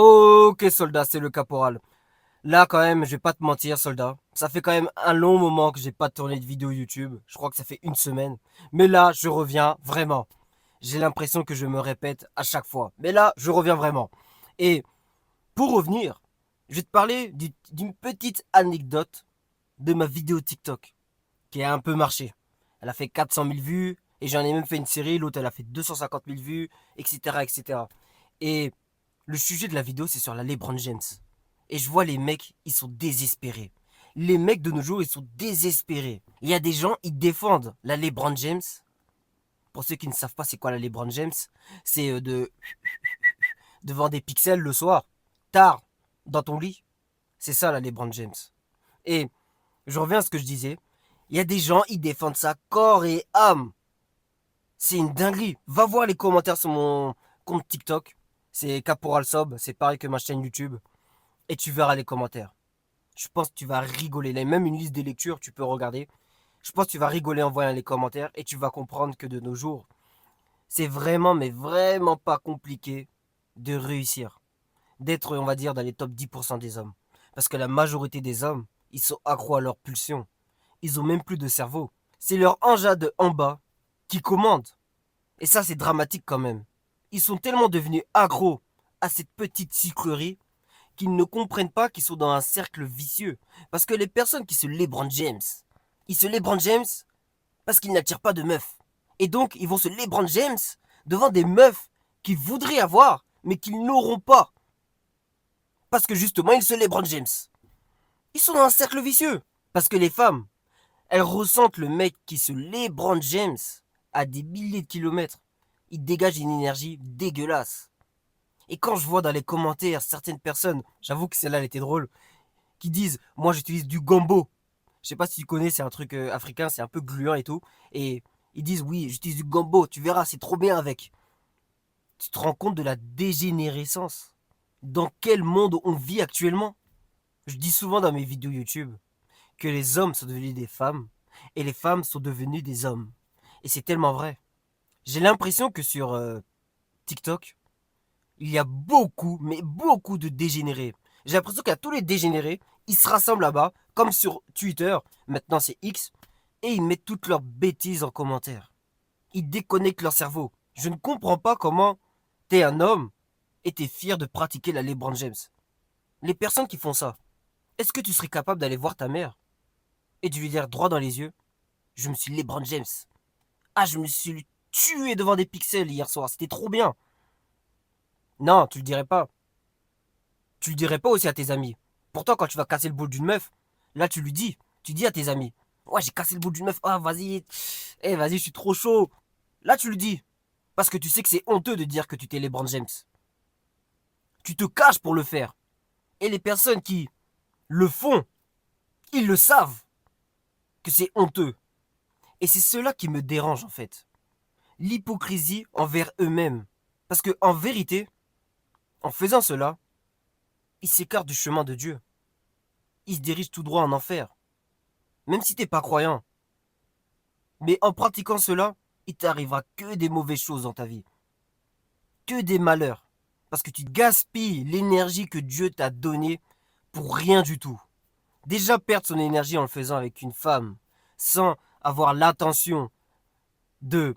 Ok, soldat, c'est le caporal. Là, quand même, je vais pas te mentir, soldat. Ça fait quand même un long moment que j'ai pas tourné de vidéo YouTube. Je crois que ça fait une semaine. Mais là, je reviens vraiment. J'ai l'impression que je me répète à chaque fois. Mais là, je reviens vraiment. Et pour revenir, je vais te parler d'une petite anecdote de ma vidéo TikTok qui a un peu marché. Elle a fait 400 000 vues et j'en ai même fait une série. L'autre, elle a fait 250 000 vues, etc., etc. Et le sujet de la vidéo, c'est sur la LeBron James. Et je vois les mecs, ils sont désespérés. Les mecs de nos jours, ils sont désespérés. Il y a des gens, ils défendent la LeBron James. Pour ceux qui ne savent pas c'est quoi la LeBron James, c'est devant des pixels le soir, tard, dans ton lit. C'est ça la LeBron James. Et je reviens à ce que je disais. Il y a des gens, ils défendent ça corps et âme. C'est une dinguerie. Va voir les commentaires sur mon compte TikTok. C'est Caporal Sob, c'est pareil que ma chaîne YouTube. Et tu verras les commentaires. Je pense que tu vas rigoler. Là, même une liste des lectures, tu peux regarder. Je pense que tu vas rigoler en voyant les commentaires et tu vas comprendre que de nos jours, c'est vraiment, mais vraiment pas compliqué de réussir. D'être, on va dire, dans les top 10% des hommes. Parce que la majorité des hommes, ils sont accros à leur pulsion. Ils ont même plus de cerveau. C'est leur engin de en bas qui commande. Et ça, c'est dramatique quand même. Ils sont tellement devenus accros à cette petite sucrerie qu'ils ne comprennent pas qu'ils sont dans un cercle vicieux. Parce que les personnes qui se LeBron James, ils se LeBron James parce qu'ils n'attirent pas de meufs. Et donc, ils vont se LeBron James devant des meufs qu'ils voudraient avoir, mais qu'ils n'auront pas. Parce que justement, ils se LeBron James. Ils sont dans un cercle vicieux. Parce que les femmes, elles ressentent le mec qui se LeBron James à des milliers de kilomètres. Il dégage une énergie dégueulasse. Et quand je vois dans les commentaires certaines personnes, j'avoue que celle-là elle était drôle, qui disent moi j'utilise du gombo. Je sais pas si tu connais, c'est un truc africain, c'est un peu gluant et tout. Et ils disent oui, j'utilise du gombo, tu verras, c'est trop bien avec. Tu te rends compte de la dégénérescence? Dans quel monde on vit actuellement? Je dis souvent dans mes vidéos YouTube que les hommes sont devenus des femmes et les femmes sont devenues des hommes. Et c'est tellement vrai. J'ai l'impression que sur TikTok, il y a beaucoup, mais beaucoup de dégénérés. J'ai l'impression qu'à tous les dégénérés, ils se rassemblent là-bas, comme sur Twitter, maintenant c'est X, et ils mettent toutes leurs bêtises en commentaire. Ils déconnectent leur cerveau. Je ne comprends pas comment t'es un homme et t'es fier de pratiquer la LeBron James. Les personnes qui font ça, est-ce que tu serais capable d'aller voir ta mère et de lui dire droit dans les yeux, je me suis LeBron James. Ah, je me suis tué devant des pixels hier soir, c'était trop bien. Non, tu le dirais pas. Tu le dirais pas aussi à tes amis. Pourtant, quand tu vas casser le boule d'une meuf, là tu lui dis. Tu dis à tes amis. Ouais, j'ai cassé le boule d'une meuf. Ah, vas-y. Eh, vas-y, je suis trop chaud. Là, tu le dis. Parce que tu sais que c'est honteux de dire que tu t'es LeBron James. Tu te caches pour le faire. Et les personnes qui le font, ils le savent que c'est honteux. Et c'est cela qui me dérange en fait. L'hypocrisie envers eux-mêmes. Parce que en vérité, en faisant cela, ils s'écartent du chemin de Dieu. Ils se dirigent tout droit en enfer. Même si t'es pas croyant. Mais en pratiquant cela, il t'arrivera que des mauvaises choses dans ta vie. Que des malheurs. Parce que tu gaspilles l'énergie que Dieu t'a donnée pour rien du tout. Déjà perdre son énergie en le faisant avec une femme, sans avoir l'intention de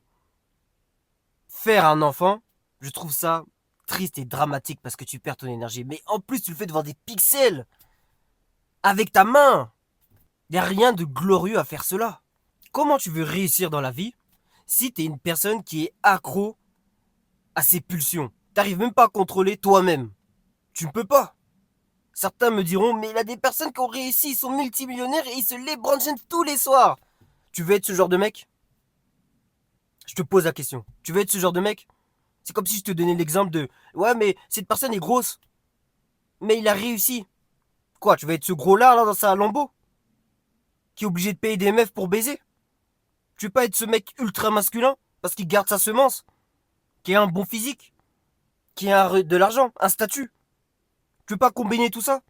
faire un enfant, je trouve ça triste et dramatique parce que tu perds ton énergie. Mais en plus, tu le fais devant des pixels, avec ta main. Il n'y a rien de glorieux à faire cela. Comment tu veux réussir dans la vie si tu es une personne qui est accro à ses pulsions? T'arrives même pas à contrôler toi-même. Tu ne peux pas. Certains me diront, mais il y a des personnes qui ont réussi, ils sont multimillionnaires et ils se LeBron tous les soirs. Tu veux être ce genre de mec? Je te pose la question. Tu veux être ce genre de mec? C'est comme si je te donnais l'exemple de, ouais, mais cette personne est grosse, mais il a réussi. Quoi, tu veux être ce gros-là, là, dans sa lambeau, qui est obligé de payer des meufs pour baiser? Tu veux pas être ce mec ultra masculin, parce qu'il garde sa semence, qui a un bon physique, qui a de l'argent, un statut? Tu veux pas combiner tout ça?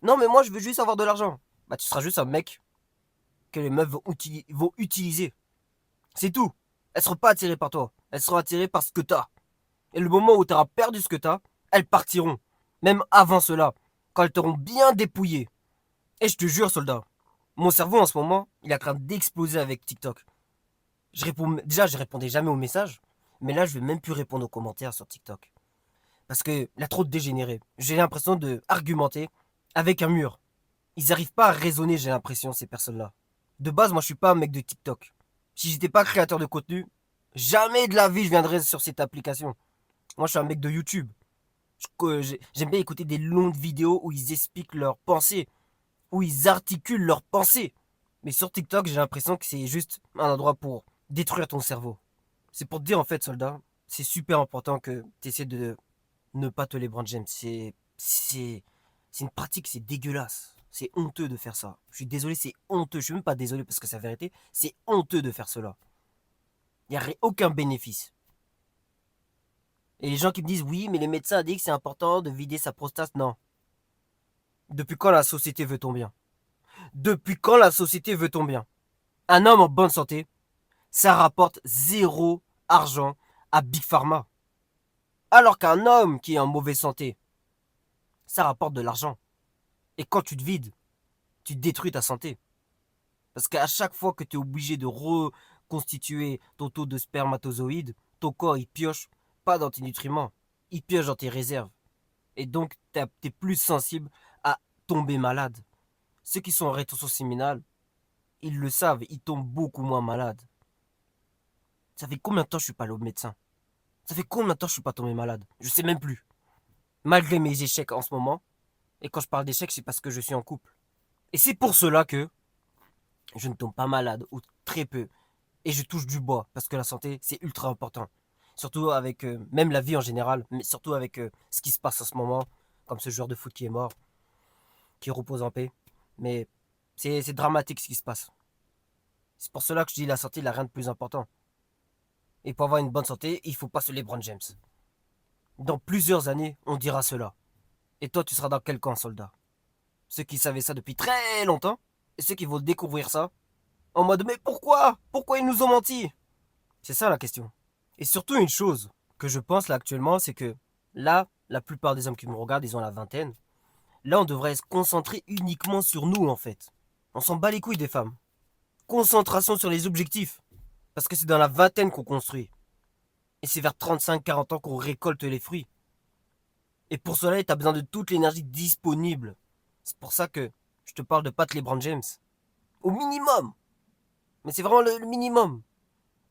Non, mais moi, je veux juste avoir de l'argent. Bah, tu seras juste un mec que les meufs vont utiliser. C'est tout. Elles seront pas attirées par toi. Elles seront attirées par ce que t'as. Et le moment où t'auras perdu ce que t'as, elles partiront. Même avant cela, quand elles t'auront bien dépouillé. Et je te jure, soldat, mon cerveau en ce moment, il est en train d'exploser avec TikTok. Déjà, je répondais jamais aux messages, mais là, je vais même plus répondre aux commentaires sur TikTok. Parce qu'il y a trop de dégénérés. J'ai l'impression de argumenter avec un mur. Ils n'arrivent pas à raisonner, j'ai l'impression, ces personnes-là. De base, moi, je suis pas un mec de TikTok. Si j'étais pas créateur de contenu, jamais de la vie je viendrais sur cette application. Moi, je suis un mec de YouTube. J'aime bien écouter des longues vidéos où ils expliquent leurs pensées, où ils articulent leurs pensées. Mais sur TikTok, j'ai l'impression que c'est juste un endroit pour détruire ton cerveau. C'est pour te dire, en fait, soldat, c'est super important que tu essaies de ne pas te les brand James. C'est une pratique, c'est dégueulasse. C'est honteux de faire ça. Je suis désolé, c'est honteux. Je suis même pas désolé parce que c'est la vérité. C'est honteux de faire cela. Il n'y a aucun bénéfice. Et les gens qui me disent oui, mais les médecins ont dit que c'est important de vider sa prostate, non. Depuis quand la société veut ton bien? Depuis quand la société veut ton bien? Un homme en bonne santé, ça rapporte zéro argent à Big Pharma. Alors qu'un homme qui est en mauvaise santé, ça rapporte de l'argent. Et quand tu te vides, tu détruis ta santé. Parce qu'à chaque fois que tu es obligé de reconstituer ton taux de spermatozoïdes, ton corps il pioche pas dans tes nutriments, il pioche dans tes réserves. Et donc tu es plus sensible à tomber malade. Ceux qui sont en rétention séminale, ils le savent, ils tombent beaucoup moins malades. Ça fait combien de temps que je suis pas allé au médecin? Ça fait combien de temps que je suis pas tombé malade? Je sais même plus. Malgré mes échecs en ce moment, et quand je parle d'échecs, c'est parce que je suis en couple. Et c'est pour cela que je ne tombe pas malade, ou très peu. Et je touche du bois, parce que la santé, c'est ultra important. Surtout avec même la vie en général, mais surtout avec ce qui se passe en ce moment, comme ce joueur de foot qui est mort, qui repose en paix. Mais c'est dramatique ce qui se passe. C'est pour cela que je dis la santé, il n'y a rien de plus important. Et pour avoir une bonne santé, il faut pas se LeBron James. Dans plusieurs années, on dira cela. Et toi, tu seras dans quel camp, soldat? Ceux qui savaient ça depuis très longtemps, et ceux qui vont découvrir ça, en mode mais pourquoi? Pourquoi ils nous ont menti? C'est ça la question. Et surtout une chose que je pense là actuellement, c'est que là, la plupart des hommes qui me regardent, ils ont la vingtaine. Là, on devrait se concentrer uniquement sur nous en fait. On s'en bat les couilles des femmes. Concentration sur les objectifs. Parce que c'est dans la vingtaine qu'on construit. Et c'est vers 35-40 ans qu'on récolte les fruits. Et pour cela, tu as besoin de toute l'énergie disponible. C'est pour ça que je te parle de Pat LeBron James. Au minimum. Mais c'est vraiment le minimum.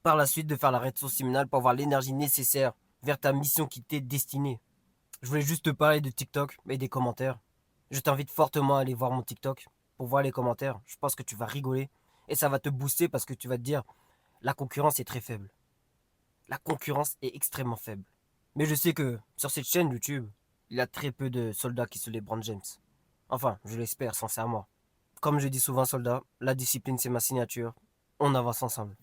Par la suite, de faire la rétention séminale pour avoir l'énergie nécessaire vers ta mission qui t'est destinée. Je voulais juste te parler de TikTok et des commentaires. Je t'invite fortement à aller voir mon TikTok pour voir les commentaires. Je pense que tu vas rigoler et ça va te booster parce que tu vas te dire la concurrence est très faible. La concurrence est extrêmement faible. Mais je sais que sur cette chaîne YouTube, il y a très peu de soldats qui se les brandent James. Enfin, je l'espère sincèrement. Comme je dis souvent, soldat, la discipline c'est ma signature. On avance ensemble.